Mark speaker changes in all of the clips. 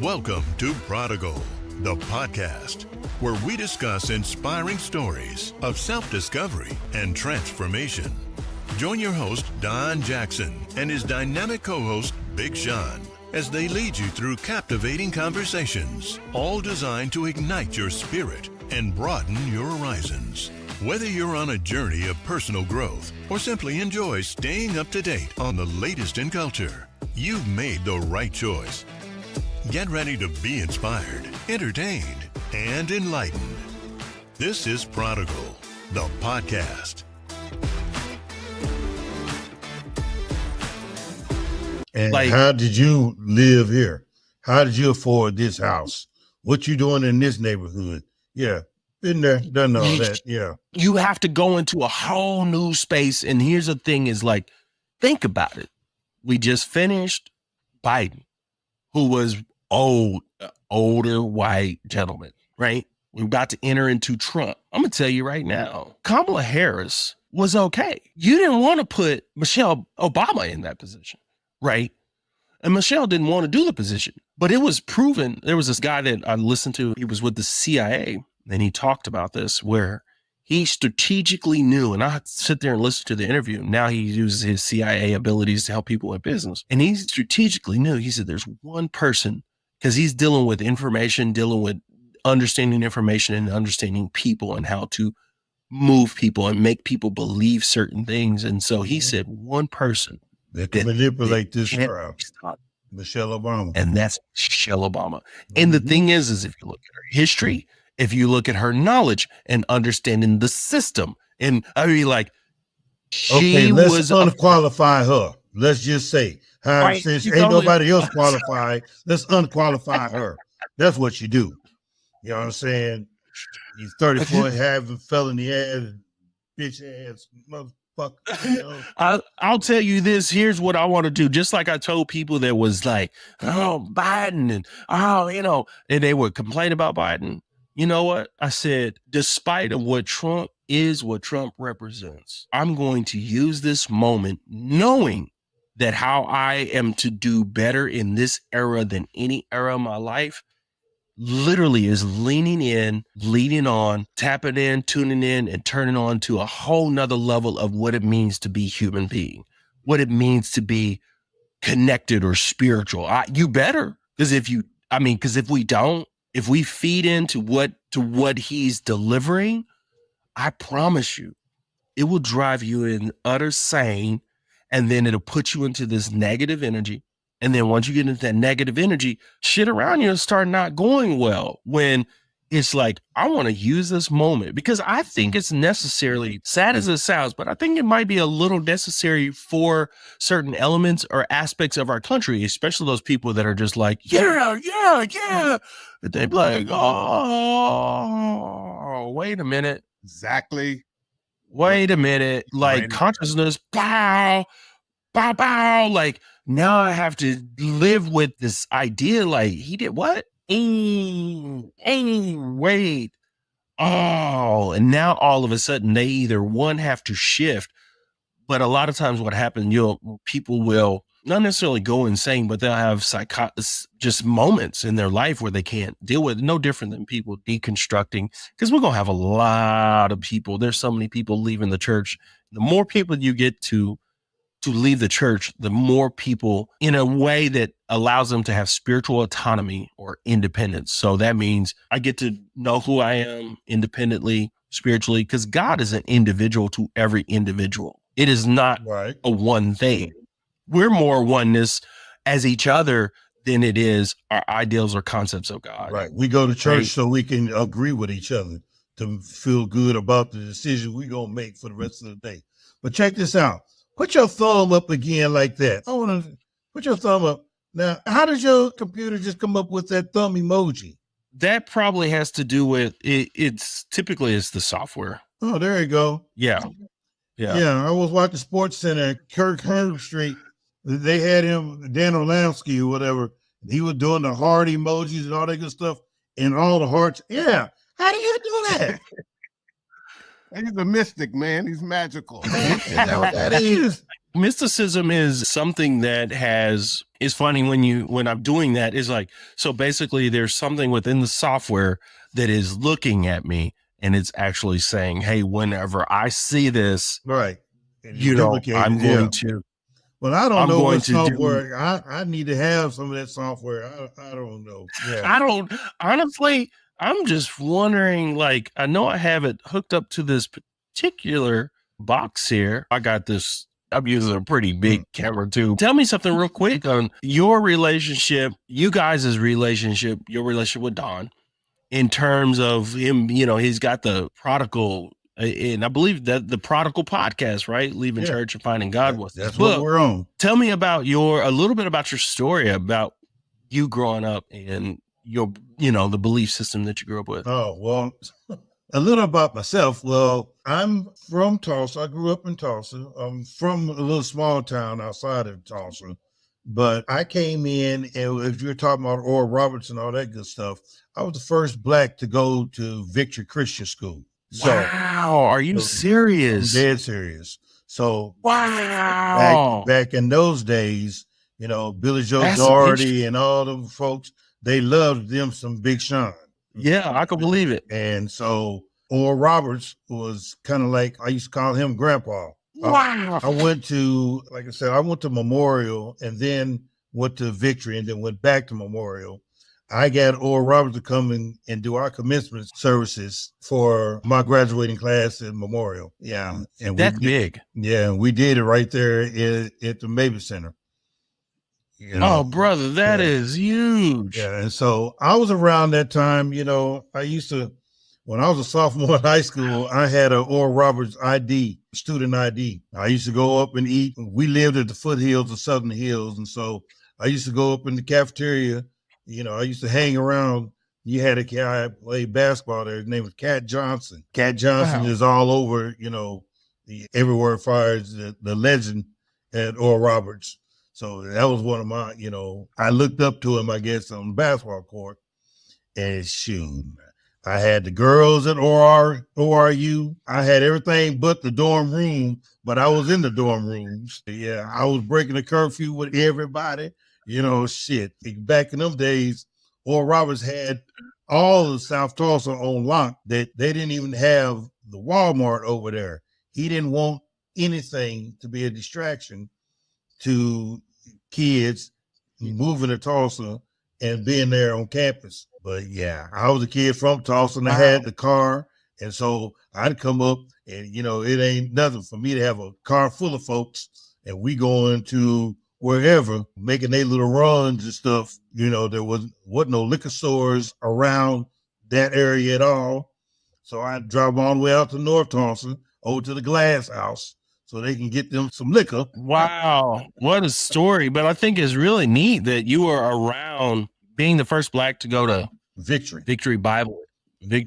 Speaker 1: Welcome to Prodigal, the podcast, where we discuss inspiring stories of self-discovery and transformation. Join your host, Don Jackson, and his dynamic co-host, Big Sean, as they lead you through captivating conversations, all designed to ignite your spirit and broaden your horizons. Whether you're on a journey of personal growth or simply enjoy staying up to date on the latest in culture, you've made the right choice. Get ready to be inspired, entertained, and enlightened. This is Prodigal, the podcast.
Speaker 2: And how did you live here? How did you afford this house? What you doing in this neighborhood? Yeah, been there, done all that. Yeah.
Speaker 3: You have to go into a whole new space. And here's the thing is like, think about it. We just finished Biden, who was older white gentleman, right? We're about to enter into Trump. I'm going to tell you right now, Kamala Harris was okay. You didn't want to put Michelle Obama in that position, right? And Michelle didn't want to do the position, but it was proven. There was this guy that I listened to. He was with the CIA, and he talked about this where he strategically knew, and I sit there and listen to the interview. Now he uses his CIA abilities to help people in business. And he strategically knew, he said, there's one person, because he's dealing with information, dealing with understanding information and understanding people and how to move people and make people believe certain things. And so he said, one person
Speaker 2: that can manipulate this crowd, Michelle Obama.
Speaker 3: And that's Michelle Obama. And the thing is if you look at her history, if you look at her knowledge and understanding the system, and I mean, like,
Speaker 2: let's unqualify her. Let's just say, since ain't nobody else qualified, let's unqualify her. That's what you do. You know what I'm saying? He's 34, having felony ass, bitch ass, motherfucker. You know?
Speaker 3: I'll tell you this. Here's what I want to do. Just like I told people that was like, oh, Biden, and and they would complain about Biden. You know what? I said, despite of what Trump is, what Trump represents, I'm going to use this moment knowing that how I am to do better in this era than any era of my life literally is leaning in, leading on, tapping in, tuning in, and turning on to a whole nother level of what it means to be human being, what it means to be connected or spiritual. You better, because if we don't, if we feed into what he's delivering, I promise you, it will drive you in utter sane, and then it'll put you into this negative energy. And then once you get into that negative energy, shit around you will start not going well. When it's like, I want to use this moment because I think it's necessarily, sad as it sounds, but I think it might be a little necessary for certain elements or aspects of our country, especially those people that are just like, yeah. And they be like, oh, wait a minute.
Speaker 4: Exactly.
Speaker 3: Wait a minute. Like consciousness, bow. Like now I have to live with this idea. Like he did what? Wait. Oh, and now all of a sudden they either one have to shift, but a lot of times what happens, people will not necessarily go insane, but they'll have just moments in their life where they can't deal with it. No different than people deconstructing, because we're going to have a lot of people. There's so many people leaving the church. The more people you get to leave the church, the more people in a way that allows them to have spiritual autonomy or independence. So that means I get to know who I am independently, spiritually, because God is an individual to every individual. It is not a one thing. We're more oneness as each other than it is our ideals or concepts of God.
Speaker 2: Right. We go to church so we can agree with each other to feel good about the decision we're going to make for the rest of the day. But check this out. Put your thumb up again like that. I want to put your thumb up. Now, how does your computer just come up with that thumb emoji?
Speaker 3: That probably has to do with it. It's the software.
Speaker 2: Oh, there you go.
Speaker 3: Yeah.
Speaker 2: I was watching Sports Center, Kirk Herbstreit. They had him, Dan Orlovsky or whatever. He was doing the heart emojis and all that good stuff and all the hearts. Yeah. How do you do that?
Speaker 4: He's a mystic, man. He's magical.
Speaker 2: Is that what that is?
Speaker 3: Mysticism is something that is funny when I'm doing that is like, so basically there's something within the software that is looking at me and it's actually saying, hey, whenever I see this,
Speaker 2: Right.
Speaker 3: I'm going to.
Speaker 2: Well, I don't
Speaker 3: I'm
Speaker 2: know
Speaker 3: going
Speaker 2: what
Speaker 3: to do.
Speaker 2: software. I need to have some of that software. I don't know. Yeah.
Speaker 3: I don't, honestly, I'm just wondering, like, I know I have it hooked up to this particular box here. I got this. I'm using a pretty big camera too. Tell me something real quick on your relationship, you guys' relationship, your relationship with Don, in terms of him. He's got the prodigal, and I believe that the prodigal podcast, right? Leaving church and finding God was his book.
Speaker 2: That's what we're on.
Speaker 3: Tell me about a little bit about your story about you growing up and your, the belief system that you grew up with.
Speaker 2: Oh, well, a little about myself. Well, I'm from Tulsa. I grew up in Tulsa. I'm from a little small town outside of Tulsa. But I came in, and if you're talking about Oral Roberts and all that good stuff, I was the first Black to go to Victory Christian School. So,
Speaker 3: wow, are you serious?
Speaker 2: I'm dead serious. So,
Speaker 3: wow,
Speaker 2: back in those days, Billy Joe Doherty and all them folks, they loved them some Big Sean.
Speaker 3: Yeah, I can believe it.
Speaker 2: And so Oral Roberts was kind of like, I used to call him Grandpa.
Speaker 3: Wow.
Speaker 2: I went to, like I said, I went to Memorial and then went to Victory and then went back to Memorial. I got Oral Roberts to come and do our commencement services for my graduating class at Memorial. Yeah. And
Speaker 3: that's big.
Speaker 2: Yeah. And we did it right there at the Mabee Center.
Speaker 3: Oh, brother, that is huge.
Speaker 2: Yeah. And so I was around that time, I used to, when I was a sophomore in high school, I had an Oral Roberts ID, student ID. I used to go up and eat. We lived at the foothills of Southern Hills. And so I used to go up in the cafeteria. I used to hang around. You had a guy I played basketball there. His name was Cat Johnson. Cat Johnson is all over, everywhere as far as the legend at Oral Roberts. So that was one of my, I looked up to him, I guess, on the basketball court. And shoot, I had the girls at ORU. I had everything but the dorm room, but I was in the dorm rooms. Yeah, I was breaking the curfew with everybody. Shit. Back in them days, Oral Roberts had all of South Tulsa on lock. That they didn't even have the Walmart over there. He didn't want anything to be a distraction to kids moving to Tulsa and being there on campus. But yeah, I was a kid from Tulsa and I had the car. And so I'd come up and, it ain't nothing for me to have a car full of folks and we going to wherever, making their little runs and stuff. There wasn't no liquor stores around that area at all. So I'd drive all the way out to North Tulsa, over to the Glass House, so they can get them some liquor.
Speaker 3: Wow, what a story. But I think it's really neat that you were around being the first Black to go to Victory Bible. No.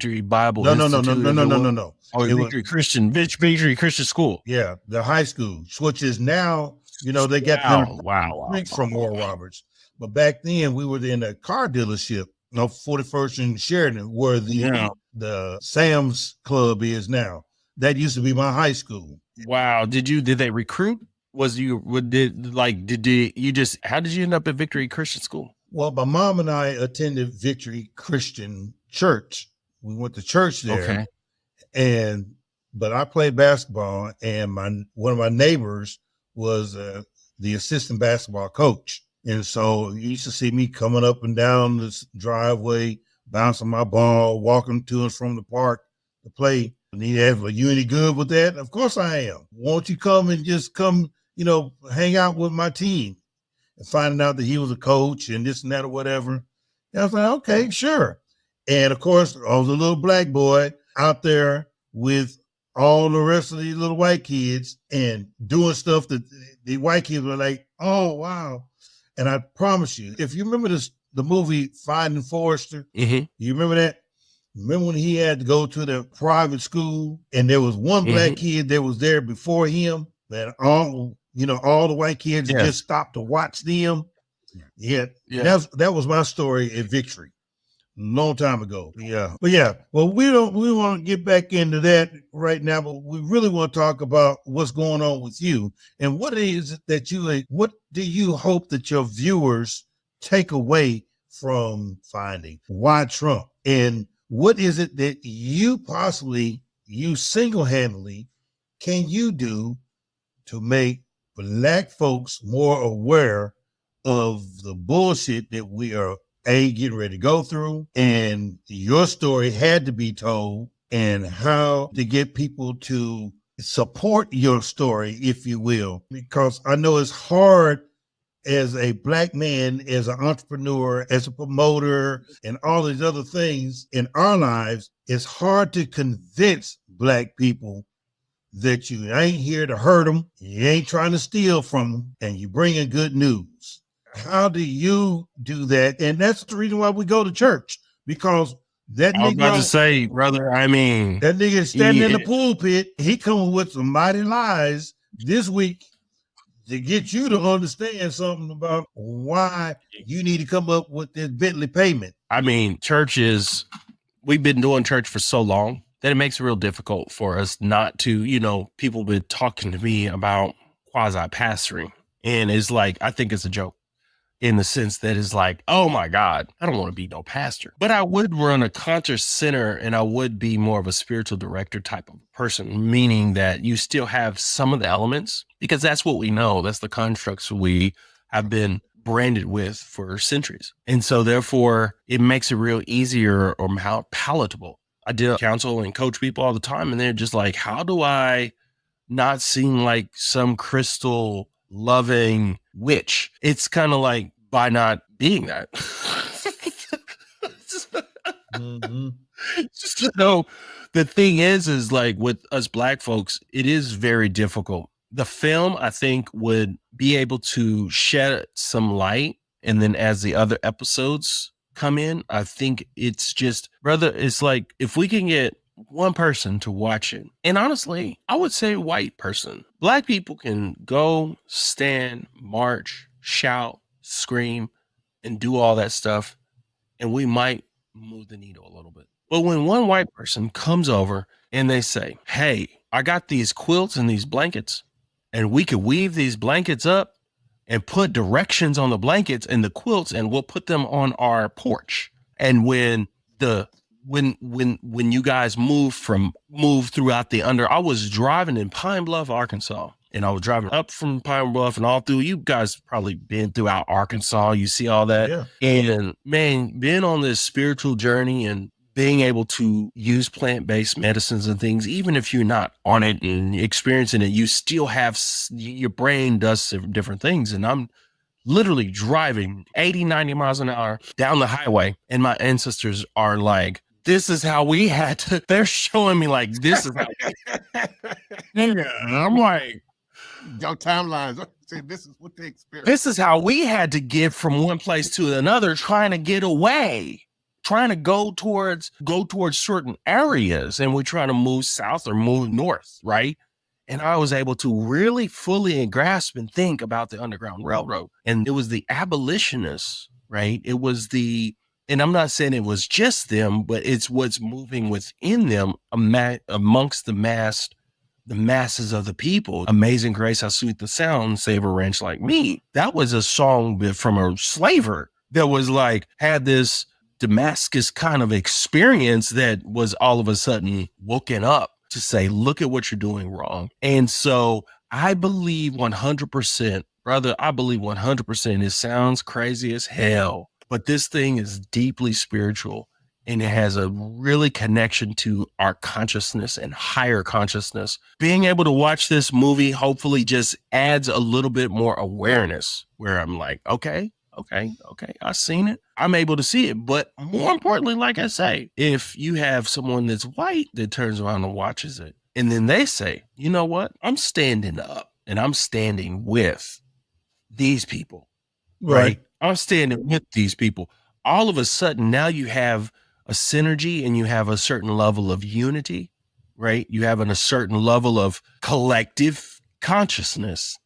Speaker 3: Oh, Victory Christian School.
Speaker 2: Yeah, the high school, which is now, they got them from Oral Roberts. But back then we were in a car dealership, 41st and Sheridan, where the Sam's Club is now. That used to be my high school.
Speaker 3: Wow. Did they recruit? How did you end up at Victory Christian School?
Speaker 2: Well, my mom and I attended Victory Christian Church. We went to church there. Okay. But I played basketball and one of my neighbors was the assistant basketball coach. And so you used to see me coming up and down this driveway, bouncing my ball, walking to and from the park to play. And he asked, "Are you any good with that?" Of course I am. Won't you come and just hang out with my team? And finding out that he was a coach and this and that or whatever. And I was like, okay, sure. And of course, I was a little Black boy out there with all the rest of these little white kids and doing stuff that the white kids were like, oh, wow. And I promise you, if you remember the movie Finding Forrester, you remember that? Remember when he had to go to the private school and there was one Black kid that was there before him that all the white kids just stopped to watch them. Yeah. That was my story at Victory. long time ago. Yeah. But yeah, well, we want to get back into that right now, but we really want to talk about what's going on with you and what is it that what do you hope that your viewers take away from finding Why Trump? And what is it that you single-handedly can you do to make Black folks more aware of the bullshit that we are getting ready to go through, and your story had to be told, and how to get people to support your story, if you will, because I know it's hard as a Black man, as an entrepreneur, as a promoter, and all these other things in our lives. It's hard to convince Black people that you ain't here to hurt them, you ain't trying to steal from them, and you bringing good news. How do you do that? And that's the reason why we go to church, because that
Speaker 3: I was about to say, brother, I mean,
Speaker 2: that nigga standing in the pulpit, he coming with some mighty lies this week to get you to understand something about why you need to come up with this Bentley payment.
Speaker 3: I mean, we've been doing church for so long that it makes it real difficult for us not to, people been talking to me about quasi-pastoring. And it's like, I think it's a joke in the sense that it's like, oh my God, I don't want to be no pastor. But I would run a conscious center, and I would be more of a spiritual director type of person, meaning that you still have some of the elements, because that's what we know. That's the constructs we have been branded with for centuries. And so therefore it makes it real easier or how palatable. I did counsel and coach people all the time, and they're just like, how do I not seem like some crystal loving witch? It's kind of like by not being that.
Speaker 2: Mm-hmm.
Speaker 3: So the thing is like with us Black folks, it is very difficult. The film, I think, would be able to shed some light. And then as the other episodes come in, I think it's just, brother, it's like if we can get one person to watch it, and honestly, I would say white person. Black people can go, stand, march, shout, scream, and do all that stuff, and we might move the needle a little bit. But when one white person comes over and they say, hey, I got these quilts and these blankets, and we could weave these blankets up and put directions on the blankets and the quilts, and we'll put them on our porch. And when you guys move throughout I was driving in Pine Bluff, Arkansas, and I was driving up from Pine Bluff and all through. You guys probably been throughout Arkansas. You see all that.
Speaker 2: Yeah.
Speaker 3: And man, being on this spiritual journey and being able to use plant-based medicines and things, even if you're not on it and experiencing it, you still have, your brain does different things. And I'm literally driving 80, 90 miles an hour down the highway, and my ancestors are like, this is how we had to, they're showing me like, this is how. And I'm like,
Speaker 4: your timelines. This is what they experienced.
Speaker 3: This is how we had to get from one place to another, trying to get away, trying to go towards certain areas, and we're trying to move south or move north, right? And I was able to really fully grasp and think about the Underground Railroad. And it was the abolitionists, right? It was and I'm not saying it was just them, but it's what's moving within them amongst the masses of the people. Amazing Grace, how sweet the sound, save a wretch like me. That was a song from a slaver that was like, had this Damascus kind of experience that was all of a sudden woken up to say, look at what you're doing wrong. And so I believe 100%, brother, I believe 100%. It sounds crazy as hell, but this thing is deeply spiritual, and it has a really connection to our consciousness and higher consciousness. Being able to watch this movie hopefully just adds a little bit more awareness, where I'm like, okay, I've seen it. I'm able to see it. But more importantly, like I say, if you have someone that's white that turns around and watches it, and then they say, you know what? I'm standing up, and I'm standing with these people, right? I'm standing with these people. All of a sudden, now you have a synergy, and you have a certain level of unity, right? You have a certain level of collective consciousness.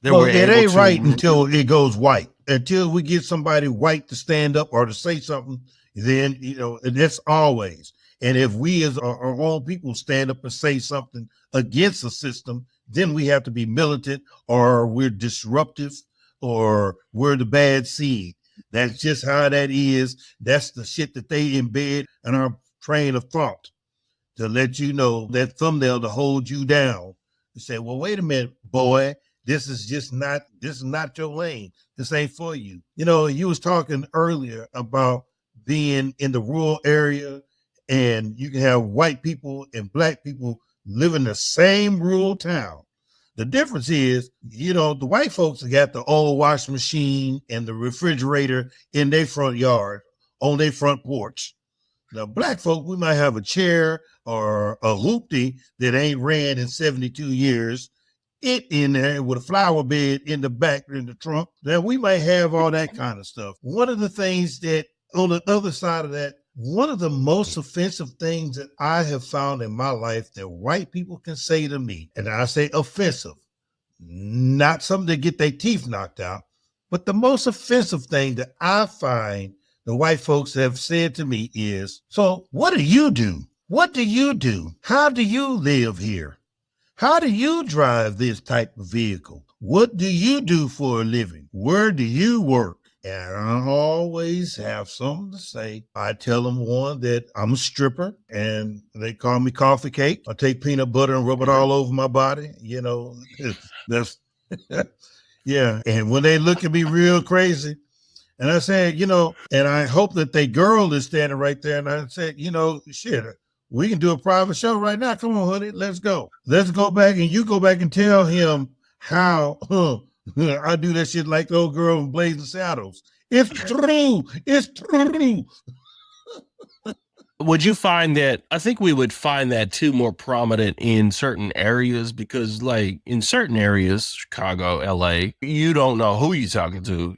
Speaker 2: Well, it ain't right until it goes white. Until we get somebody white to stand up or to say something, then, and that's always. And if we as our own people stand up and say something against the system, then we have to be militant, or we're disruptive, or we're the bad seed. That's just how that is. That's the shit that they embed in our train of thought, to let you know, that thumbnail to hold you down. To say, well, wait a minute, boy, this is not your lane. This ain't for you. You was talking earlier about being in the rural area, and you can have white people and black people live in the same rural town. The difference is, the white folks got the old washing machine and the refrigerator in their front yard, on their front porch. Now, black folk, we might have a chair or a hoopty that ain't ran in 72 years, it in there with a flower bed in the back, in the trunk. Now, we might have all that kind of stuff. One of the things that, on the other side of that, one of the most offensive things that I have found in my life that white people can say to me, and I say offensive, not something to get their teeth knocked out, but the most offensive thing that I find the white folks have said to me is, so what do you do? What do you do? How do you live here? How do you drive this type of vehicle? What do you do for a living? Where do you work? And I always have something to say. I tell them, one, that I'm a stripper, and they call me Coffee Cake. I take peanut butter and rub it all over my body. That's yeah. And when they look at me real crazy, and I said, and I hope that they girl is standing right there. And I said, shit, we can do a private show right now. Come on, honey, let's go. Let's go back, and you go back and tell him how I do that shit like the old girl in Blazing Saddles. It's true. It's true.
Speaker 3: Would you find that? I think we would find that too more prominent in certain areas, because like in certain areas, Chicago, LA, you don't know who you're talking to,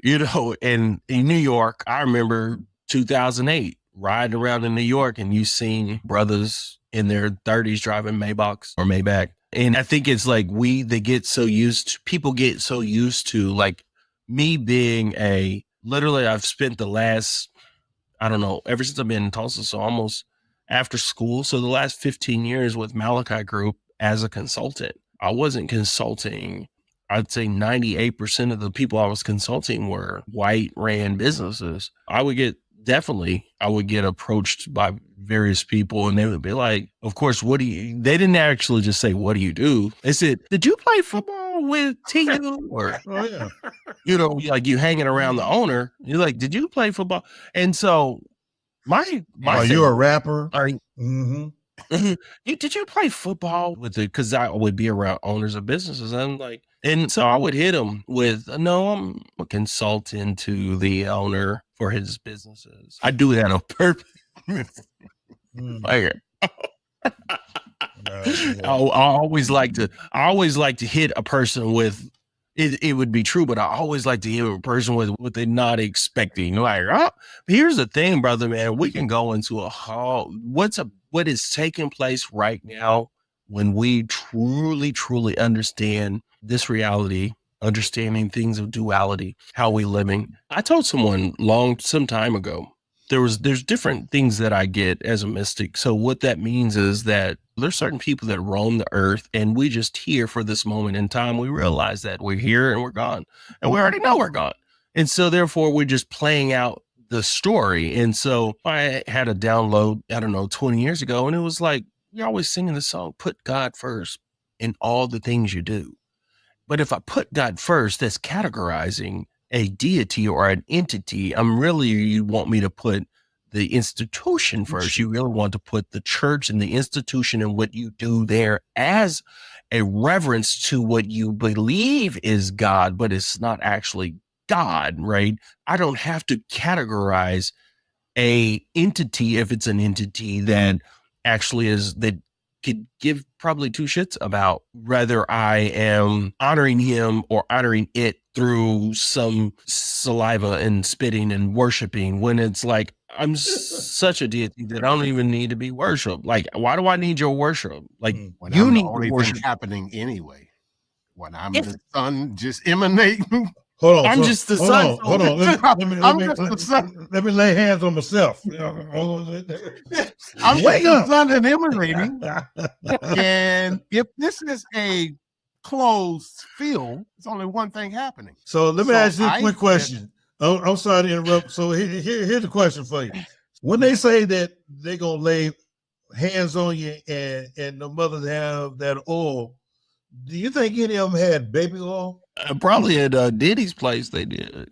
Speaker 3: and in New York, I remember 2008 riding around in New York, and you seen brothers in their 30s driving Maybachs or Maybach. And I think it's like people get so used to, like, me being literally I've spent the last, I don't know, ever since I've been in Tulsa, so almost after school. So the last 15 years with Malachi Group as a consultant. I wasn't consulting. I'd say 98% of the people I was consulting were white ran businesses. I would get approached by various people, and they would be like, of course, they didn't actually just say, what do you do? They said, did you play football with TU? Or,
Speaker 2: oh, yeah.
Speaker 3: Like you hanging around the owner, you're like, did you play football? And so my
Speaker 2: are you a rapper?
Speaker 3: Mm-hmm. Did you play football with it? Because I would be around owners of businesses. And so I would hit them with, no, I'm a consultant to the owner for his businesses. I do that on purpose. I always like to hit a person with it. It would be true, but I always like to hit a person with what they're not expecting. Like, here's the thing, brother, man. We can go into what is taking place right now when we truly, truly understand this reality, understanding things of duality, how we living. I told someone some time ago, there's different things that I get as a mystic. So what that means is that there's certain people that roam the earth, and we just here for this moment in time. We realize that we're here and we're gone, and we already know we're gone. And so therefore we're just playing out the story. And so I had a download, 20 years ago, and it was like, you're always singing the song, put God first in all the things you do. But if I put God first, that's categorizing a deity or an entity. You want me to put the institution first. You really want to put the church and the institution and what you do there as a reverence to what you believe is God, but it's not actually God, right? I don't have to categorize a entity if it's an entity that actually that could give probably two shits about whether I am honoring him or honoring it through some saliva and spitting and worshiping, when it's like, I'm such a deity that I don't even need to be worshiped. Like, why do I need your worship? Like,
Speaker 4: when
Speaker 3: you
Speaker 4: I'm
Speaker 3: need
Speaker 4: the only
Speaker 3: worship
Speaker 4: thing happening anyway. When I'm the sun just emanating
Speaker 2: Hold on.
Speaker 3: I'm just the son.
Speaker 2: Hold on. Let me lay hands on myself.
Speaker 4: I'm just the son and emanating. And if this is a closed field, there's only one thing happening.
Speaker 2: So let me ask you a quick question. I'm sorry to interrupt. So here's the question for you. When they say that they're going to lay hands on you and the mothers have that oil, do you think any of them had baby oil?
Speaker 3: Probably at Diddy's place they did.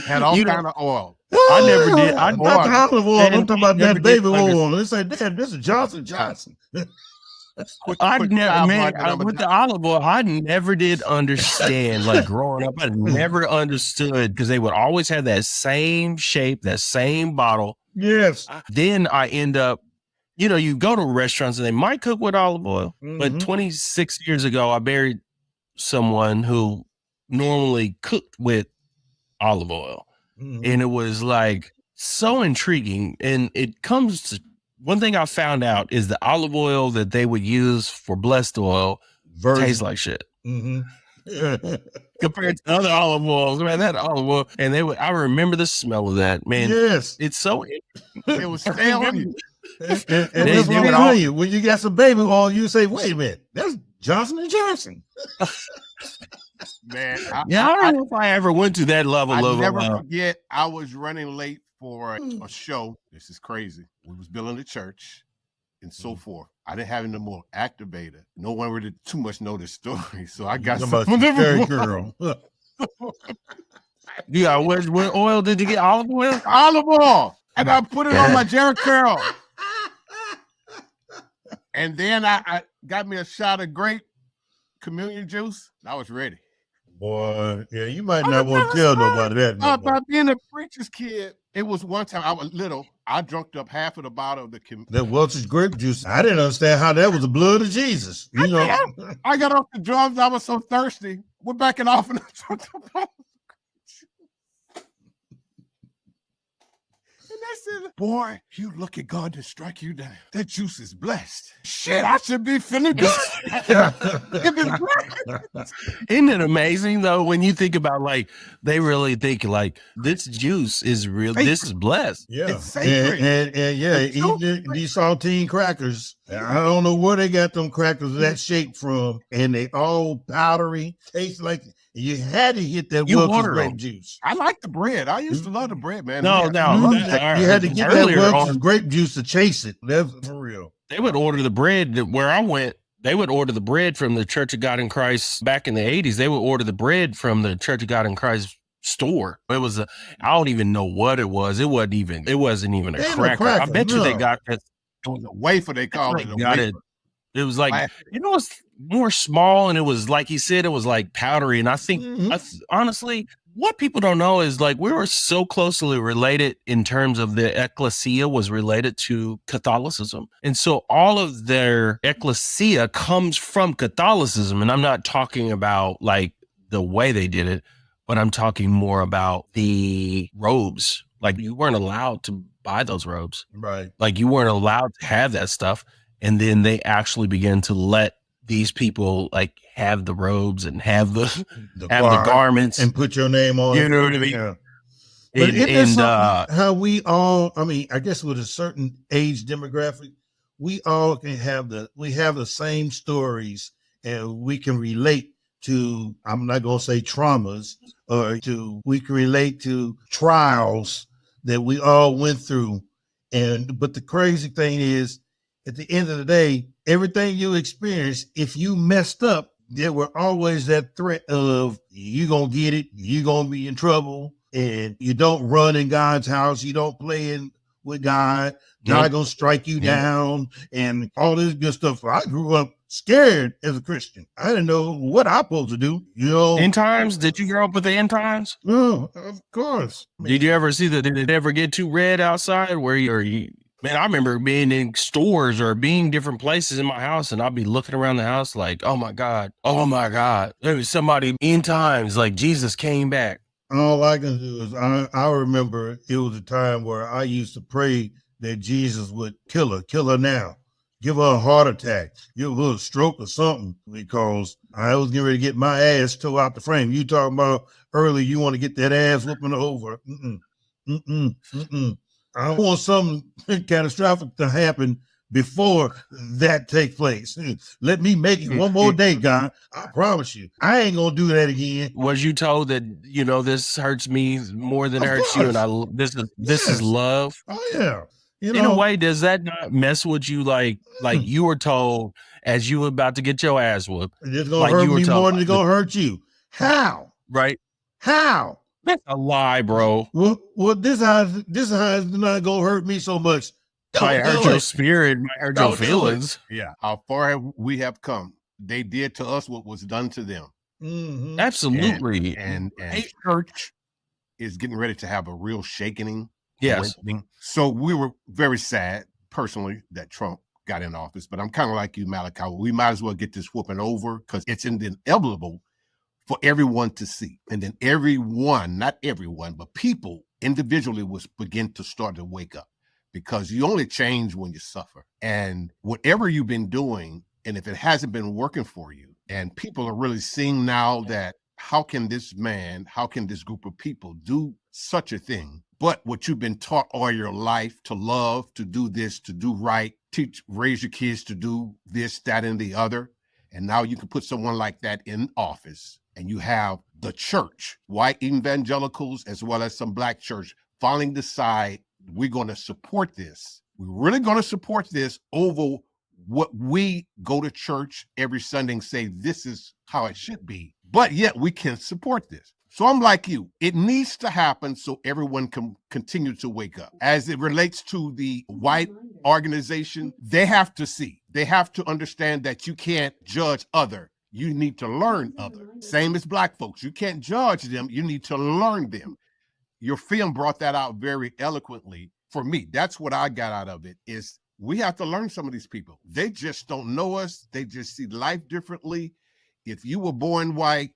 Speaker 4: Had all kind of oil.
Speaker 3: I never did.
Speaker 2: Not the olive oil. I'm talking about that baby oil. They say, damn, this is Johnson Johnson.
Speaker 3: I never, man, with the olive oil, I never did understand. Like growing up, I never understood because they would always have that same shape, that same bottle.
Speaker 2: Yes.
Speaker 3: Then I end up, you go to restaurants and they might cook with olive oil, but 26 years ago, I married someone who normally cooked with olive oil, and it was like so intriguing. And it comes to one thing I found out is the olive oil that they would use for blessed oil tastes like shit. Compared to other olive oils, man, that olive oil, and I remember the smell of that, man.
Speaker 2: Yes,
Speaker 3: it's so.
Speaker 4: It was stale on you.
Speaker 2: And that's what I you. When you got some baby oil, you say, "Wait a minute, that's Johnson and Johnson."
Speaker 4: Man,
Speaker 3: I don't know if I ever went to that level of.
Speaker 4: I never forget. I was running late for a show. This is crazy. We was building a church and so forth. I didn't have any more activator. No one really too much know this story, so I got some
Speaker 2: girl.
Speaker 3: Yeah, what oil did you get? Olive oil?
Speaker 4: Olive oil, and I put it on my Jerry curl. And then I got me a shot of grape communion juice. I was ready.
Speaker 2: Boy, yeah, you might not want to tell nobody that.
Speaker 4: About being a preacher's kid, it was one time I was little. I drunk up half of the bottle of
Speaker 2: that Welch's grape juice. I didn't understand how that was the blood of Jesus.
Speaker 4: I got off the drums. I was so thirsty. We're backing off and I drunk the bottle. I said, boy, you look at God to strike you down. That juice is blessed. Shit, I should be feeling good.
Speaker 3: Isn't it amazing though when you think about like they really think like this juice is real. Sacred. This is blessed.
Speaker 2: Yeah, it's sacred. And yeah, eating these saltine crackers. I don't know where they got them crackers that shape from, and they all powdery. Taste like. You had to hit that Welch's grape juice.
Speaker 4: I like the bread. I used to love the bread, man.
Speaker 3: No.
Speaker 2: You had to get that Welch's grape juice to chase it. That's for real.
Speaker 3: They would order the bread where I went. They would order the bread from the Church of God in Christ back in the 80s. They would order the bread from the Church of God in Christ store. It was I don't even know what it was. It wasn't even a cracker. I bet you they got that.
Speaker 4: It was a wafer. They called it a wafer.
Speaker 3: It was like, it's more small, and it was like he said, it was like powdery. And I think, honestly, what people don't know is like we were so closely related in terms of the ecclesia was related to Catholicism. And so all of their ecclesia comes from Catholicism. And I'm not talking about like the way they did it, but I'm talking more about the robes. Like you weren't allowed to buy those robes.
Speaker 2: Right.
Speaker 3: Like you weren't allowed to have that stuff. And then they actually began to let these people like have the robes and have the garments
Speaker 2: and put your name on.
Speaker 3: You know what I mean?
Speaker 2: Yeah. But how we all, I mean, I guess with a certain age demographic, we all can have the same stories, and we can relate to, I'm not going to say traumas, we can relate to trials that we all went through. But the crazy thing is, at the end of the day, everything you experience, if you messed up, there were always that threat of you gonna get it, you gonna be in trouble, and you don't run in God's house, you don't play with God, God gonna strike you down, and all this good stuff. I grew up scared as a Christian. I didn't know what I'm supposed to do.
Speaker 3: End times? Did you grow up with the end times?
Speaker 2: Oh, of course.
Speaker 3: Did you ever see did it ever get too red outside where you man, I remember being in stores or being different places in my house, and I'd be looking around the house like, oh my God, there was somebody in times, like Jesus came back.
Speaker 2: All I can do is I remember it was a time where I used to pray that Jesus would kill her now. give her a heart attack, give her a stroke or something, because I was getting ready to get my ass tore out the frame. You talking about early, you want to get that ass whooping over. I don't want something catastrophic to happen before that take place. Let me make it one more day, God. I promise you, I ain't gonna do that again.
Speaker 3: Was you told that, you know, this hurts me more than it hurts you, and this is love?
Speaker 2: Oh yeah. You
Speaker 3: know, in a way, does that not mess with you? Like you were told as you were about to get your ass whooped,
Speaker 2: it's gonna hurt me more than it's gonna hurt you. How?
Speaker 3: Right?
Speaker 2: How?
Speaker 3: That's a lie, bro.
Speaker 2: Well, this is not gonna hurt me so much.
Speaker 3: Might hurt your spirit, might hurt your feelings.
Speaker 4: Yeah. How far we have come. They did to us what was done to them.
Speaker 2: Mm-hmm.
Speaker 3: Absolutely.
Speaker 4: And church is getting ready to have a real shaking.
Speaker 3: Yes.
Speaker 4: So we were very sad, personally, that Trump got in office. But I'm kind of like you, Malachi. We might as well get this whooping over, because it's inevitable for everyone to see. And then everyone, not everyone, but people individually will begin to start to wake up, because you only change when you suffer. And whatever you've been doing, and if it hasn't been working for you, and people are really seeing now that how can this group of people do such a thing? But what you've been taught all your life to love, to do this, to do right, raise your kids to do this, that, and the other. And now you can put someone like that in office, and you have the church, white evangelicals, as well as some black church, finally decide we're going to support this. We're really going to support this over what we go to church every Sunday and say, this is how it should be. But yet we can support this. So I'm like you, it needs to happen so everyone can continue to wake up. As it relates to the white organization, they have to see, they have to understand that you can't judge other. You need to learn other. Same as black folks. You can't judge them. You need to learn them. Your film brought that out very eloquently. For me, that's what I got out of it, is we have to learn some of these people. They just don't know us. They just see life differently. If you were born white,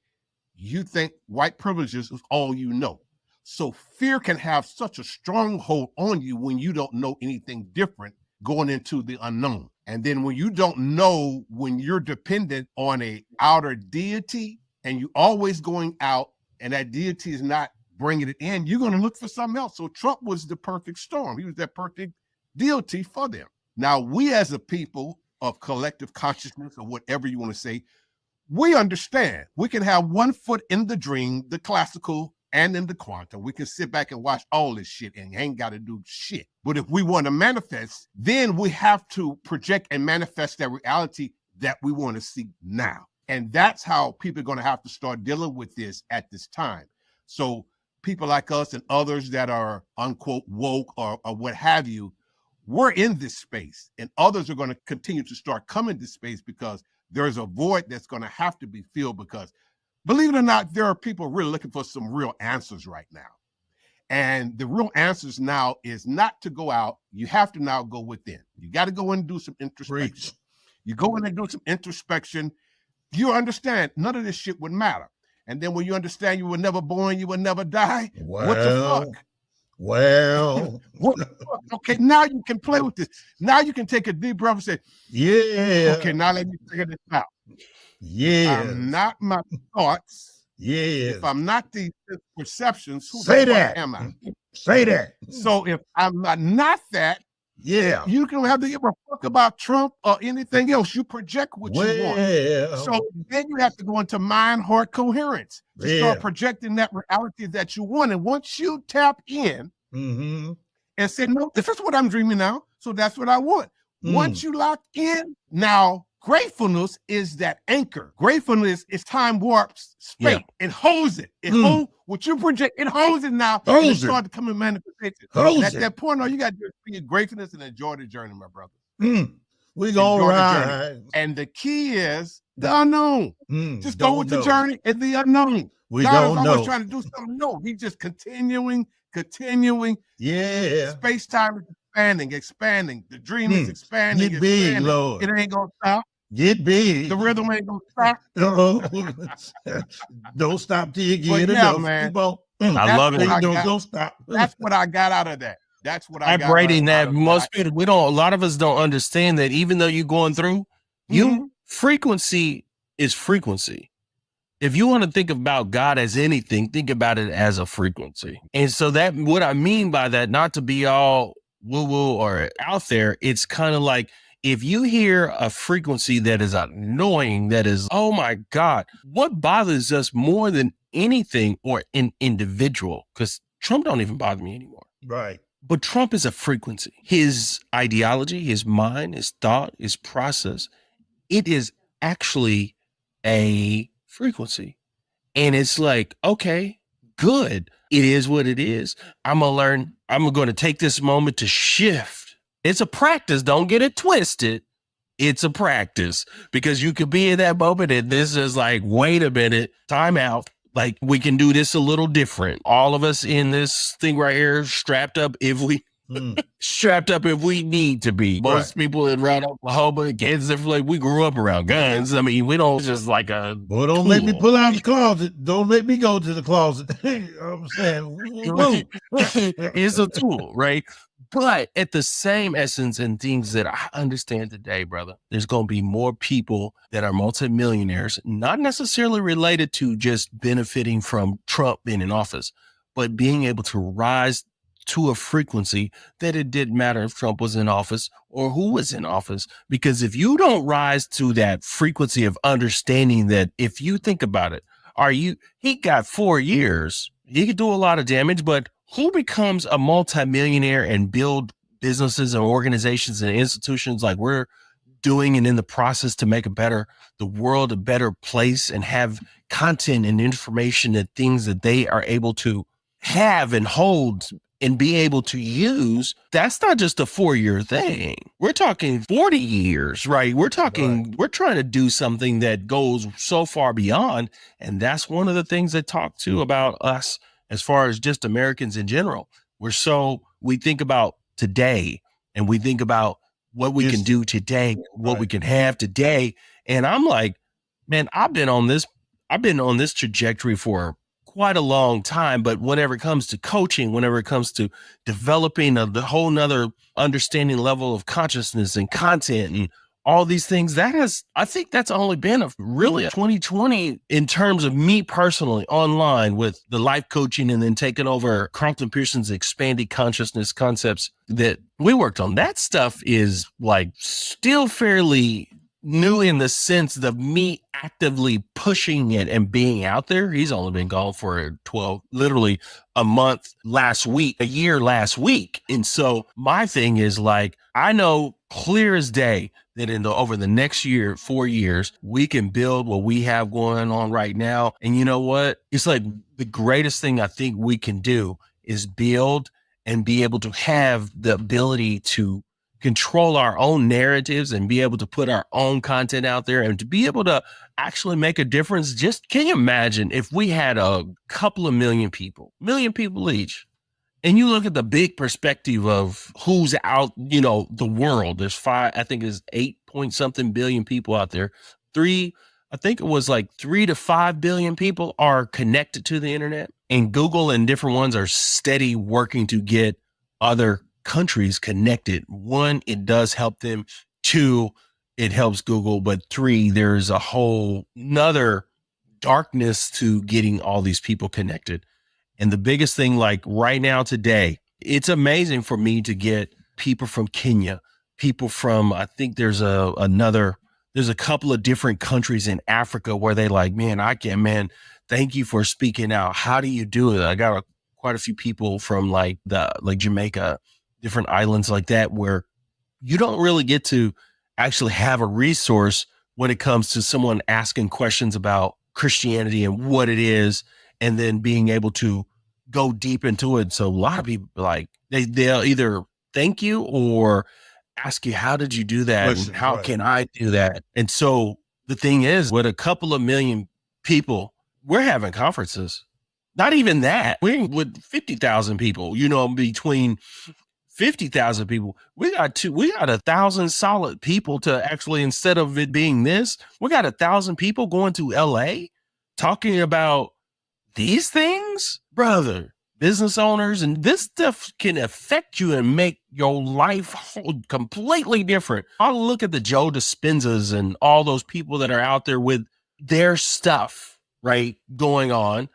Speaker 4: you think white privileges is all you know. So fear can have such a stronghold on you when you don't know anything different going into the unknown. And then when you don't know, when you're dependent on a outer deity and you always going out and that deity is not bringing it in, you're going to look for something else. So Trump was the perfect storm. He was that perfect deity for them. Now, we as a people of collective consciousness, or whatever you want to say, we understand we can have one foot in the dream, the classical, and in the quantum. We can sit back and watch all this shit and ain't got to do shit. But if we want to manifest, then we have to project and manifest that reality that we want to see now. And that's how people are going to have to start dealing with this at this time. So people like us and others that are unquote woke or what have you, we're in this space, and others are going to continue to start coming to space, because there's a void that's going to have to be filled, because believe it or not, there are people really looking for some real answers right now. And the real answers now is not to go out. You have to now go within. You got to go in and do some introspection.
Speaker 2: Preach.
Speaker 4: You go in and do some introspection. You understand none of this shit would matter. And then when you understand you were never born, you will never die.
Speaker 2: Well,
Speaker 4: what the fuck?
Speaker 2: Well,
Speaker 4: what the fuck? Okay, now you can play with this. Now you can take a deep breath and say,
Speaker 2: yeah.
Speaker 4: Okay, now let me figure this out.
Speaker 2: Yeah.
Speaker 4: I'm not my thoughts.
Speaker 2: Yeah.
Speaker 4: If I'm not these perceptions, who
Speaker 2: say
Speaker 4: the
Speaker 2: that
Speaker 4: fuck am I?
Speaker 2: Say that.
Speaker 4: So if I'm not that,
Speaker 2: yeah,
Speaker 4: you don't have to give a fuck about Trump or anything else. You project what you want. So then you have to go into mind-heart coherence to start projecting that reality that you want. And once you tap in and say, no, this is what I'm dreaming now, so that's what I want. Once you lock in, now gratefulness is that anchor. Gratefulness is time warps space. Yeah. It holds it. It holds what you project. It holds it now. And it starts to come in manifestation. At that point, all you got to do is be gratefulness and enjoy the journey, my brother.
Speaker 2: We're going to ride.
Speaker 4: And the key is the unknown. Just go with the journey and the unknown.
Speaker 2: We
Speaker 4: God
Speaker 2: don't
Speaker 4: is
Speaker 2: know.
Speaker 4: always trying to do something new. He's just continuing.
Speaker 2: Yeah.
Speaker 4: Space-time is expanding. The dream is expanding.
Speaker 2: Get big, Lord.
Speaker 4: It ain't going to stop.
Speaker 2: Get big.
Speaker 4: The rhythm ain't gonna stop.
Speaker 2: Don't stop till you get enough.
Speaker 4: Man.
Speaker 2: I
Speaker 3: love it.
Speaker 2: Don't stop.
Speaker 4: That's what I got out of that. That's what I got.
Speaker 3: Vibrating that most people, a lot of us don't understand that even though you're going through, frequency is frequency. If you want to think about God as anything, think about it as a frequency. And so that, what I mean by that, not to be all woo-woo or out there, it's kind of like, if you hear a frequency that is annoying, that is, oh my God, what bothers us more than anything, or an individual, because Trump don't even bother me anymore.
Speaker 2: Right.
Speaker 3: But Trump is a frequency. His ideology, his mind, his thought, his process, it is actually a frequency. And it's like, okay, good. It is what it is. I'm going to take this moment to shift. It's a practice. Don't get it twisted. It's a practice, because you could be in that moment and this is like, wait a minute, time out. Like, we can do this a little different. All of us in this thing right here, strapped up if we need to be. Most people around Oklahoma, Kansas, like, we grew up around guns. I mean, we don't just like a.
Speaker 2: Boy, don't make me pull out the closet. Don't make me go to the closet. I'm saying,
Speaker 3: it's a tool, right? But at the same essence and things that I understand today, brother, there's going to be more people that are multimillionaires, not necessarily related to just benefiting from Trump being in office, but being able to rise to a frequency that it didn't matter if Trump was in office or who was in office. Because if you don't rise to that frequency of understanding that, if you think about it, he got 4 years, he could do a lot of damage, but who becomes a multimillionaire and build businesses and organizations and institutions like we're doing, and in the process to make the world a better place, and have content and information and things that they are able to have and hold and be able to use? That's not just a 4-year thing. We're talking 40 years, right? We're talking, We're trying to do something that goes so far beyond. And that's one of the things that talk to about us as far as just Americans in general. We think about today, and we think about what we can do today, what we can have today. And I'm like, man, I've been on this trajectory for quite a long time, but whenever it comes to coaching, whenever it comes to developing the whole nother understanding level of consciousness and content and all these things, I think that's only been really a 2020 in terms of me personally online with the life coaching, and then taking over Carlton Pearson's expanded consciousness concepts that we worked on. That stuff is like still fairly new in the sense of me actively pushing it and being out there. He's only been gone for literally a year last week. And so my thing is like, I know clear as day that over the next 4 years, we can build what we have going on right now. And you know what? It's like the greatest thing I think we can do is build and be able to have the ability to control our own narratives and be able to put our own content out there and to be able to actually make a difference. Just, can you imagine if we had a couple of million people each, and you look at the big perspective of who's out, the world, there's 8 point something billion people out there. 3 to 5 billion people are connected to the internet, and Google and different ones are steady working to get other countries connected. 1, it does help them. 2, it helps Google. But 3, there's a whole nother darkness to getting all these people connected. And the biggest thing, like right now today, it's amazing for me to get people from Kenya, people from, I think there's a couple of different countries in Africa where they like, man, thank you for speaking out. How do you do it? I got quite a few people from like Jamaica, different islands like that, where you don't really get to actually have a resource when it comes to someone asking questions about Christianity and what it is, and then being able to go deep into it. So a lot of people, like, they'll either thank you or ask you, how did you do that? And how can I do that? And so the thing is, with a couple of million people, we're having conferences. Not even that. We're with 50,000 people, between 50,000 people, we got 1,000 solid people to actually, instead of it being this, we got 1,000 people going to LA talking about these things, brother. business owners, and this stuff can affect you and make your life completely different. I'll look at the Joe Dispenzas and all those people that are out there with their stuff, right, going on.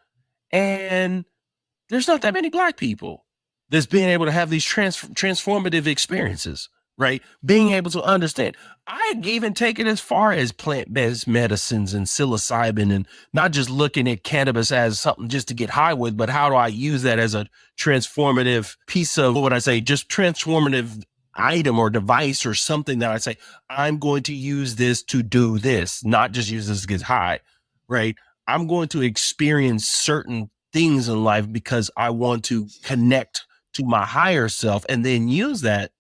Speaker 3: And there's not that many Black people that's being able to have these transformative experiences, right? Being able to understand. I even take it as far as plant-based medicines and psilocybin, and not just looking at cannabis as something just to get high with, but how do I use that as a transformative piece of, what would I say, just transformative item or device or something that I say, I'm going to use this to do this, not just use this to get high, right? I'm going to experience certain things in life because I want to connect to my higher self and then use that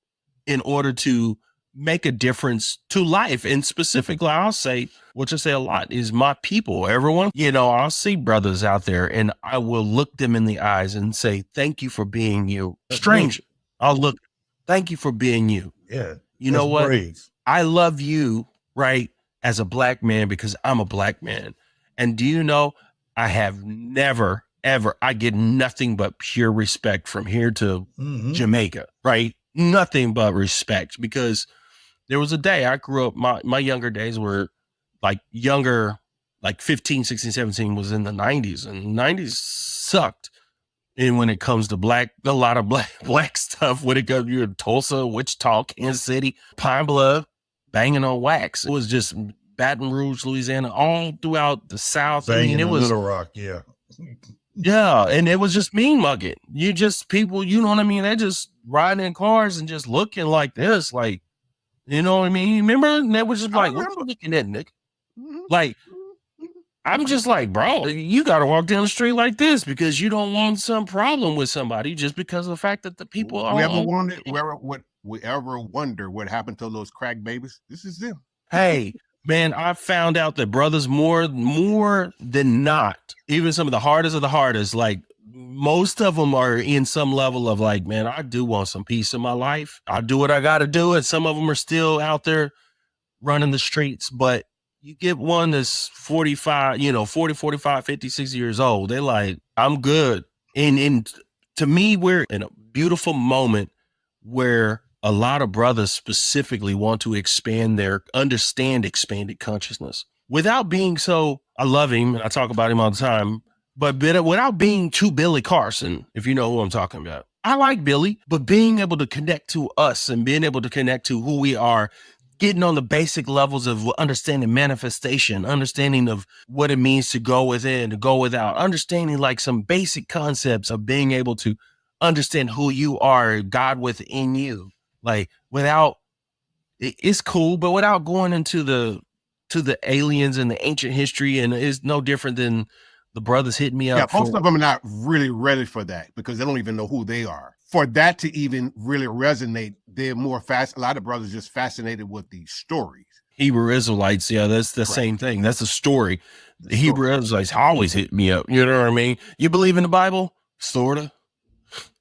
Speaker 3: in order to make a difference to life. And specifically, I'll say, which I say a lot, is my people. Everyone, I'll see brothers out there and I will look them in the eyes and say, thank you for being you. Stranger, I'll look, thank you for being you.
Speaker 2: Yeah.
Speaker 3: You know what?
Speaker 2: Brave.
Speaker 3: I love you, right, as a Black man because I'm a Black man. And do you know, I have never, ever, I get nothing but pure respect from here to Jamaica, right? Nothing but respect, because there was a day I grew up, my younger days were like 15, 16, 17 was in the 90s, and the 90s sucked. And when it comes to a lot of black stuff, when it comes to Tulsa, Wichita, Kansas City, Pine Bluff, banging on wax. It was just Baton Rouge, Louisiana, all throughout the South.
Speaker 2: Banging it was Little Rock, yeah.
Speaker 3: Yeah, and it was just mean mugging. You just people, you know what I mean? They're just riding in cars and just looking like this, like, you know what I mean? Remember? And that was just like, what you looking at, Nick? Like, I'm just like, bro, you got to walk down the street like this because you don't want some problem with somebody just because of the fact that the people are.
Speaker 4: We ever wonder what happened to those crack babies? This is them.
Speaker 3: Hey, man, I found out that brothers more than not, even some of the hardest, like most of them are in some level of like, man, I do want some peace in my life. I do what I got to do. And some of them are still out there running the streets. But you get one that's 45, 40, 45, 50, 60 years old. They're like, I'm good. And to me, we're in a beautiful moment where a lot of brothers specifically want to understand expanded consciousness without being so, I love him and I talk about him all the time, but without being too Billy Carson, if you know who I'm talking about. I like Billy, but being able to connect to us and being able to connect to who we are, getting on the basic levels of understanding manifestation, understanding of what it means to go within, to go without, understanding like some basic concepts of being able to understand who you are, God within you. Like it's cool, but without going into the aliens and the ancient history, and it's no different than the brothers hitting me up.
Speaker 4: Yeah, most of them are not really ready for that because they don't even know who they are. For that to even really resonate, they're more a lot of brothers just fascinated with the stories.
Speaker 3: Hebrew Israelites, yeah, that's the same thing. That's a story. The Hebrew Israelites always hit me up. You know what I mean? You believe in the Bible? Sorta.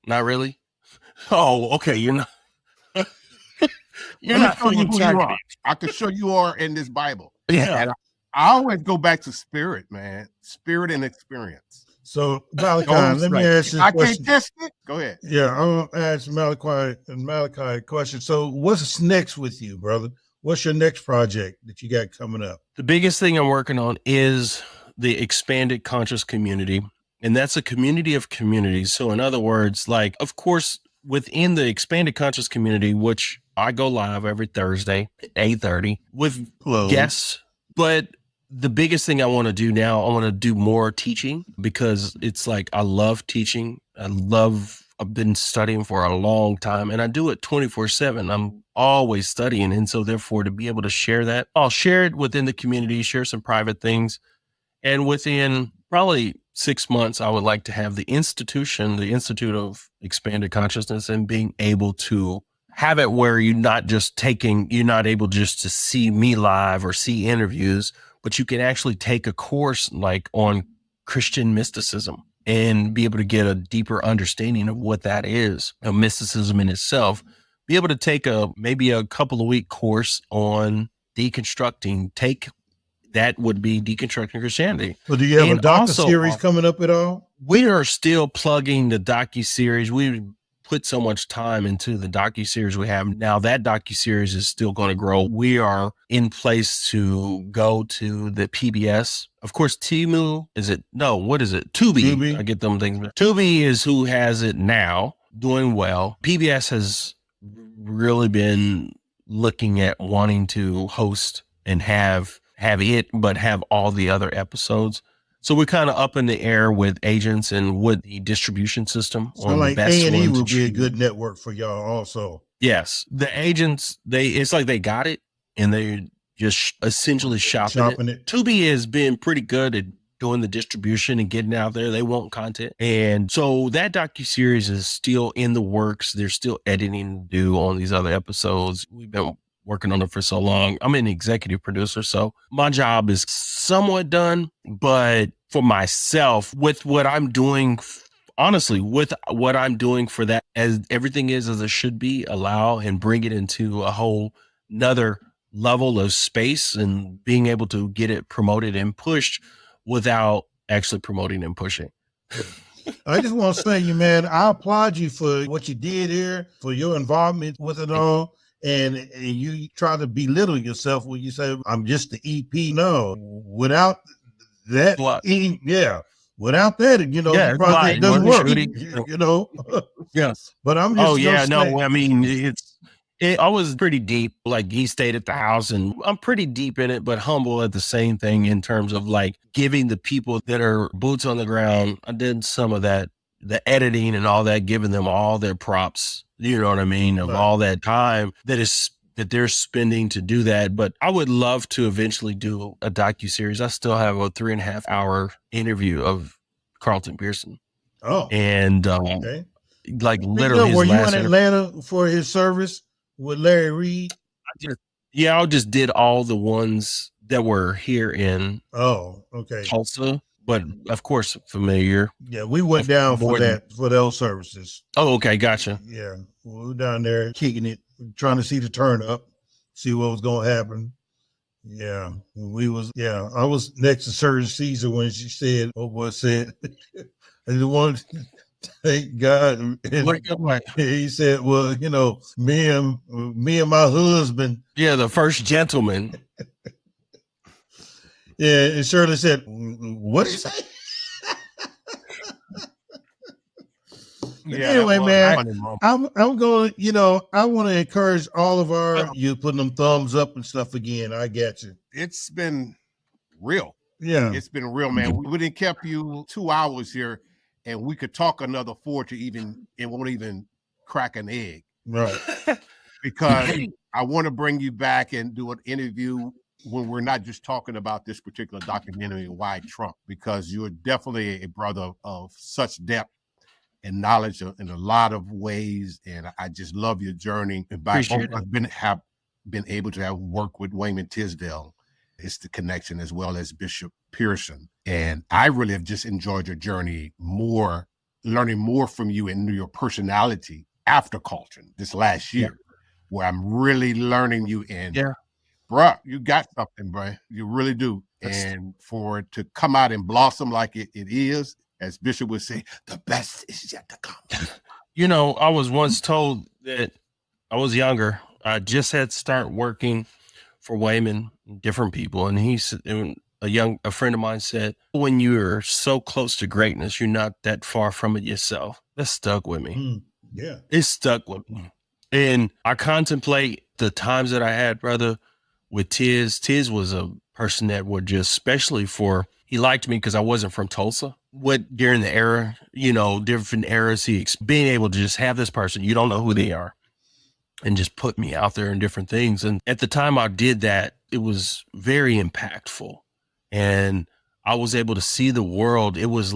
Speaker 3: Not really. Oh, okay. You're not. You're not
Speaker 4: who you are. I can show you are in this Bible.
Speaker 3: Yeah.
Speaker 4: And I always go back to spirit, man. Spirit and experience.
Speaker 2: So Malachi, let me ask you a question.
Speaker 4: I can't test it. Go ahead.
Speaker 2: Yeah, I'm gonna ask Malachi a question. So what's next with you, brother? What's your next project that you got coming up?
Speaker 3: The biggest thing I'm working on is the expanded conscious community. And that's a community of communities. So in other words, like, of course, within the expanded conscious community, which I go live every Thursday at 8:30 with guests. But the biggest thing I want to do now, I want to do more teaching because it's like, I love teaching. I've been studying for a long time and I do it 24/7. I'm always studying. And so therefore to be able to share that, I'll share it within the community, share some private things. And within probably 6 months, I would like to have the Institute of Expanded Consciousness, and being able to have it where you're not able just to see me live or see interviews, but you can actually take a course like on Christian mysticism and be able to get a deeper understanding of what that is, of mysticism in itself. Be able to take maybe a couple of week course on deconstructing, take that would be Deconstructing Christianity.
Speaker 2: Well, do you have a docu-series coming up at all?
Speaker 3: We are still plugging the docu-series. We put so much time into the docu-series we have now. That docu-series is still going to grow. We are in place to go to the PBS. Of course, Tubi. I get them things. Tubi is who has it now, doing well. PBS has really been looking at wanting to host and have it, but have all the other episodes. So we're kind of up in the air with agents and with the distribution system.
Speaker 2: So like A&E would be a good network for y'all also. Yes.
Speaker 3: The agents, it's like they got it and they just essentially shopping it. Tubi has been pretty good at doing the distribution and getting out there. They want content. And so that docuseries is still in the works. There's still editing to do on these other episodes. We've been working on it for so long. I'm an executive producer, so my job is somewhat done, but for myself, with what I'm doing, honestly, with what I'm doing for that, as everything is as it should be, allow and bring it into a whole another level of space and being able to get it promoted and pushed without actually promoting and pushing.
Speaker 2: I just want to say, you man, I applaud you for what you did here, for your involvement with it all. And you try to belittle yourself when you say, I'm just the EP. No, without that, without that, the project doesn't work,
Speaker 3: Yes.
Speaker 2: But I'm just
Speaker 3: I mean, I was pretty deep. Like, he stayed at the house and I'm pretty deep in it, but humble at the same thing in terms of like giving the people that are boots on the ground. I did some of that, the editing and all that, giving them all their props, you know what I mean, of all that time that they're spending to do that. But I would love to eventually do a docuseries. I still have a 3.5 hour interview of Carlton Pearson.
Speaker 2: Oh,
Speaker 3: and like literally,
Speaker 2: were you in Atlanta for his service with Larry Reed?
Speaker 3: I just did all the ones that were here in Tulsa. But of course, familiar.
Speaker 2: Yeah, we went down for those services.
Speaker 3: Oh, okay, gotcha.
Speaker 2: Yeah, we were down there kicking it, trying to see the turn up, see what was going to happen. Yeah, I was next to Surgeon Caesar when she said, I just wanted to thank God. And he said, well, me and my husband.
Speaker 3: Yeah, the first gentleman.
Speaker 2: Yeah, and Shirley said, what did he say? Anyway, man, I'm going to, I want to encourage all of you putting them thumbs up and stuff again. I get you.
Speaker 4: It's been real.
Speaker 2: Yeah.
Speaker 4: It's been real, man. We didn't kept you 2 hours here and we could talk another 4 it won't even crack an egg.
Speaker 2: Right.
Speaker 4: Because I want to bring you back and do an interview when we're not just talking about this particular documentary, Why Trump, because you're definitely a brother of such depth and knowledge in a lot of ways. And I just love your journey. And I've been able to have work with Wayman Tisdale. It's the connection, as well as Bishop Pearson. And I really have just enjoyed your journey more, learning more from you and your personality after Carlton this last year, where I'm really learning you. And bruh, you got something, bruh. You really do. And for it to come out and blossom like it is, as Bishop would say, the best is yet to come.
Speaker 3: I was once told that I was younger. I just had to start working for Wayman, different people. And a friend of mine said, when you're so close to greatness, you're not that far from it yourself. That stuck with me.
Speaker 2: Yeah.
Speaker 3: It stuck with me. And I contemplate the times that I had, brother, with Tiz. Tiz was a person that would just, especially he liked me because I wasn't from Tulsa. During the era, different eras, being able to just have this person, you don't know who they are, and just put me out there in different things. And at the time I did that, it was very impactful. And I was able to see the world. It was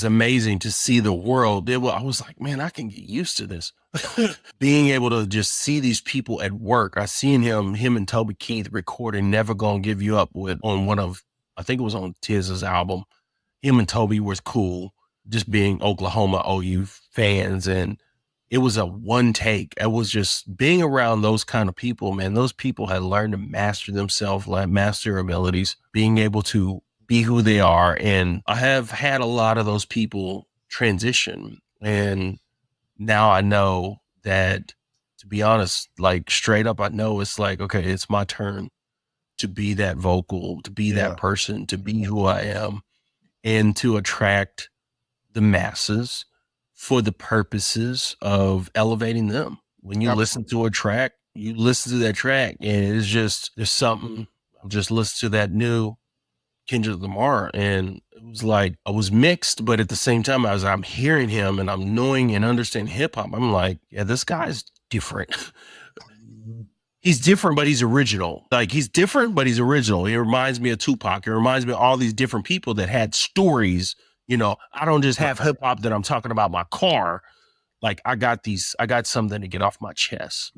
Speaker 3: amazing to see the world. I was like, man, I can get used to this. Being able to just see these people at work. I seen him and Toby Keith recording Never Gonna Give You Up on one of, I think it was on Tiz's album. Him and Toby was cool, just being Oklahoma OU fans. And it was a one take. It was just being around those kind of people, man. Those people had learned to master themselves, master their abilities, being able to be who they are. And I have had a lot of those people transition. And now I know that, to be honest, like straight up, I know it's like, okay, it's my turn to be that vocal, to be that person, to be who I am, and to attract the masses for the purposes of elevating them. When you listen to a track, you listen to that track, and it's just, there's something. I just listened to that new Kendrick Lamar, and it was like, I was mixed, but at the same time, I'm hearing him and I'm knowing and understanding hip hop. I'm like, yeah, this guy's different. He's different, but he's original. Like, he's different, but he's original. He reminds me of Tupac. It reminds me of all these different people that had stories. You know, I don't just have hip hop that I'm talking about my car. Like, I got something to get off my chest,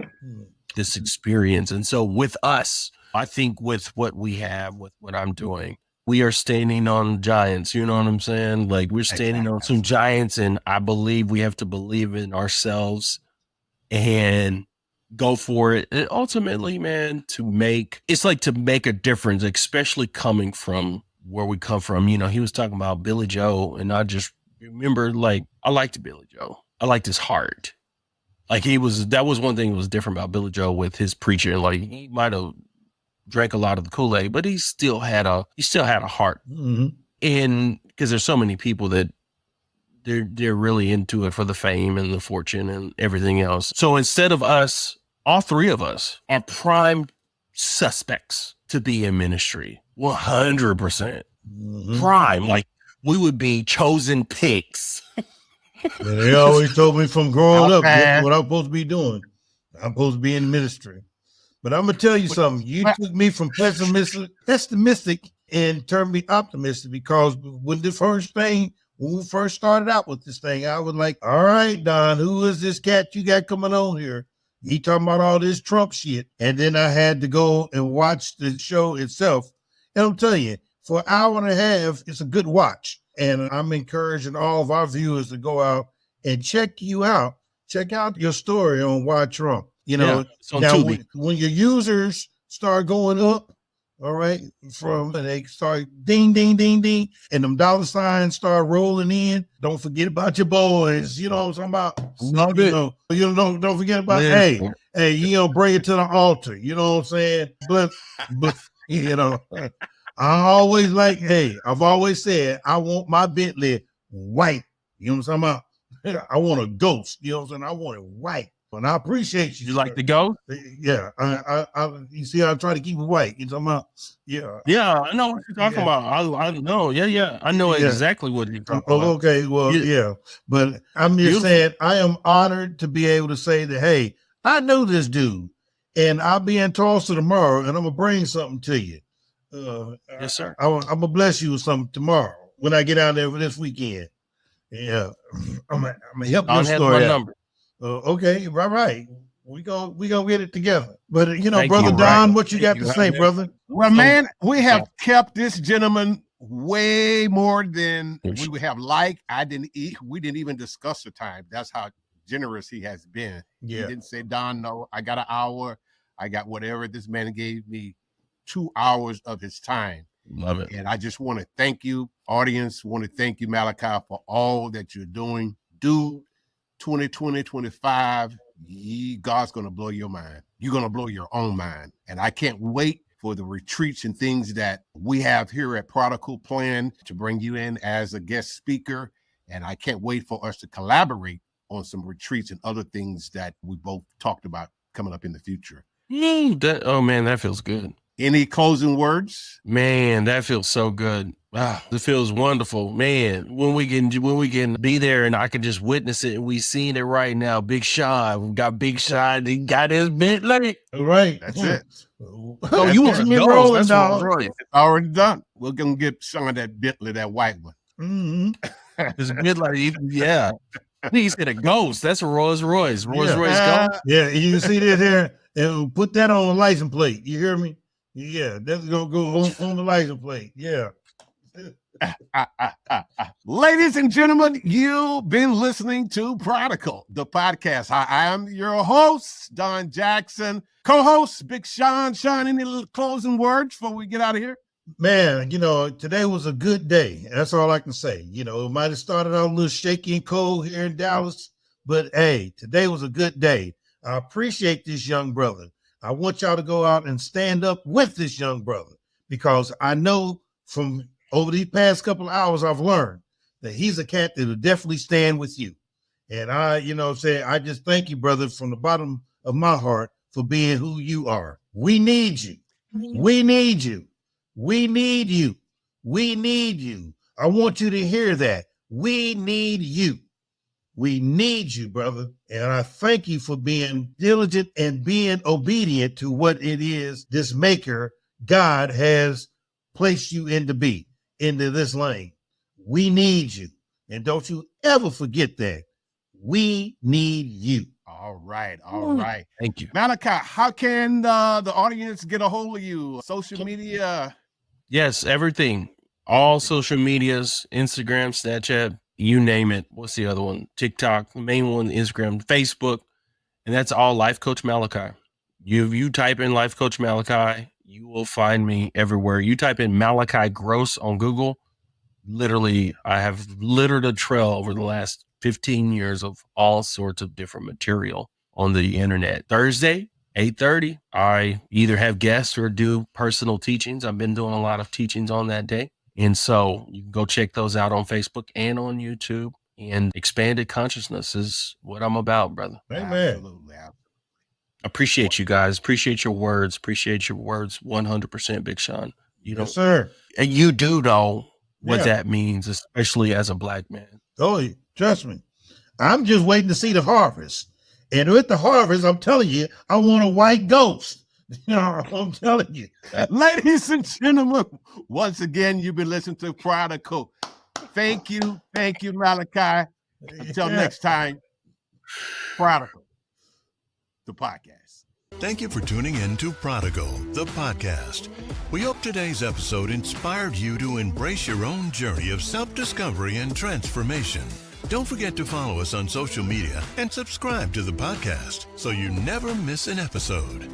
Speaker 3: this experience. And so with us, I think with what we have, with what I'm doing, we are standing on giants. You know what I'm saying? Like, we're standing on some giants, and I believe we have to believe in ourselves and go for it. And ultimately, man, it's like to make a difference, especially coming from where we come from. You know, he was talking about Billy Joe, and I just remember, like, I liked Billy Joe. I liked his heart. Like, that was one thing that was different about Billy Joe with his preaching. Like, he might have drank a lot of the Kool-Aid, but he still had a heart. Mm-hmm. And because there's so many people that they're really into it for the fame and the fortune and everything else. So instead of us, all three of us are prime suspects to be in ministry. 100%. Prime. Like, we would be chosen picks.
Speaker 2: Yeah, they always told me from growing up, this is what I'm supposed to be doing. I'm supposed to be in ministry. But I'm going to tell you something. You took me from pessimistic and turned me optimistic, because when we first started out with this thing, I was like, all right, Don, who is this cat you got coming on here? He talking about all this Trump shit. And then I had to go and watch the show itself. And I'm telling you, for an hour and a half, it's a good watch. And I'm encouraging all of our viewers to go out and check you out. Check out your story on Why Trump. You know, now when your users start going up, all right, and they start ding, ding, ding, ding, and them dollar signs start rolling in, don't forget about your boys. You know what I'm talking about? Love it. Don't forget about, hey, you know, bring it to the altar. You know what I'm saying? But you know, I've always said, I want my Bentley white. You know what I'm talking about? I want a ghost. You know what I'm saying? I want it white. And I appreciate you.
Speaker 3: You like the ghost?
Speaker 2: Yeah. I you see, I try to keep it white. You talking about? Yeah.
Speaker 3: Yeah, I know what you're talking about. I know. Yeah. I know exactly what you're talking about.
Speaker 2: Okay. Well, yeah. But I'm just saying, I am honored to be able to say that, hey, I know this dude, and I'll be in Tulsa tomorrow, and I'm going to bring something to you.
Speaker 3: Yes, sir.
Speaker 2: I'm going to bless you with something tomorrow when I get out there for this weekend. Yeah. I'm going to help your story out. Number. Okay, right. We gonna get it together. But Brother Don, what you got to say, brother?
Speaker 4: Well, man, we have kept this gentleman way more than we would have liked. We didn't even discuss the time. That's how generous he has been. Yeah. He didn't say, Don, no, I got an hour. I got whatever. This man gave me 2 hours of his time.
Speaker 3: Love it.
Speaker 4: And I just want to thank you, audience. Want to thank you, Malachi, for all that you're doing. Dude, 2020, 25, God's going to blow your mind. You're going to blow your own mind. And I can't wait for the retreats and things that we have here at Prodigal Plan to bring you in as a guest speaker. And I can't wait for us to collaborate on some retreats and other things that we both talked about coming up in the future.
Speaker 3: That feels good.
Speaker 4: Any closing words?
Speaker 3: Man, that feels so good. Wow, it feels wonderful, man. When we can be there and I can just witness it, and we seeing it right now. Big Sean, we got Big Sean. He got his Bentley.
Speaker 2: Right,
Speaker 4: that's it.
Speaker 3: So you want me rolling, dog?
Speaker 4: It's already done. We're gonna get Sean that Bentley, that white one.
Speaker 2: Mm-hmm.
Speaker 3: This Bentley, yeah. He said a ghost. That's a Rolls Royce. Rolls Royce ghost.
Speaker 2: Yeah, you see this here, and put that on the license plate. You hear me? Yeah, that's gonna go on the license plate. Yeah.
Speaker 4: Ladies and gentlemen, you've been listening to Prodigal, the podcast. I am your host, Don Jackson. Co-host, Big Sean. Sean, any little closing words before we get out of here?
Speaker 2: Man, today was a good day. That's all I can say. It might have started out a little shaky and cold here in Dallas, but hey, today was a good day. I appreciate this young brother. I want y'all to go out and stand up with this young brother, because I know from over these past couple of hours, I've learned that he's a cat that will definitely stand with you. And I just thank you, brother, from the bottom of my heart for being who you are. We need you. We need you. We need you. We need you. I want you to hear that. We need you. We need you, brother. And I thank you for being diligent and being obedient to what it is this maker, God, has placed you into this lane. We need you. And don't you ever forget that. We need you.
Speaker 4: All right. All right.
Speaker 3: Thank you.
Speaker 4: Malachi, how can the audience get a hold of you? Social media?
Speaker 3: Yes, everything. All social medias, Instagram, Snapchat, you name it. What's the other one? TikTok, the main one, Instagram, Facebook. And that's all Life Coach Malachi. You type in Life Coach Malachi, you will find me everywhere. You type in Malachi Gross on Google. Literally, I have littered a trail over the last 15 years of all sorts of different material on the internet. Thursday, 8:30, I either have guests or do personal teachings. I've been doing a lot of teachings on that day. And so you can go check those out on Facebook and on YouTube. And expanded consciousness is what I'm about, brother.
Speaker 2: Amen.
Speaker 4: Absolutely.
Speaker 3: Appreciate you guys. Appreciate your words. Appreciate your words. 100%, Big Sean.
Speaker 2: Yes, sir.
Speaker 3: And you do know what
Speaker 2: Yeah.
Speaker 3: that means, especially as a black man.
Speaker 2: Oh, trust me. I'm just waiting to see the harvest. And with the harvest, I'm telling you, I want a white ghost. I'm telling you.
Speaker 4: Ladies and gentlemen, once again, you've been listening to Prodigal. Thank you. Thank you, Malachi. Until next time, Prodigal, the podcast.
Speaker 1: Thank you for tuning in to Prodigal, the podcast. We hope today's episode inspired you to embrace your own journey of self-discovery and transformation. Don't forget to follow us on social media and subscribe to the podcast so you never miss an episode.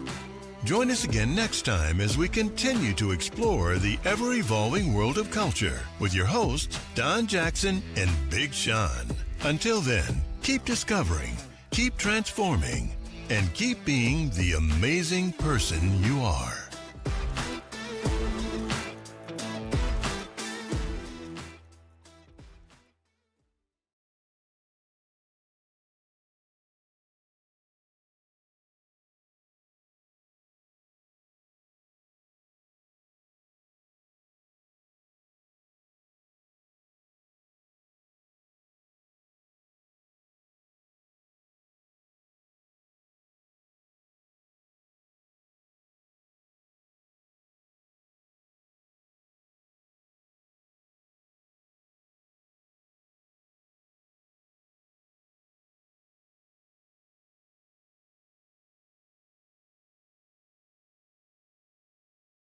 Speaker 1: Join us again next time as we continue to explore the ever-evolving world of culture with your hosts, Don Jackson and Big Sean. Until then, keep discovering, keep transforming, and keep being the amazing person you are.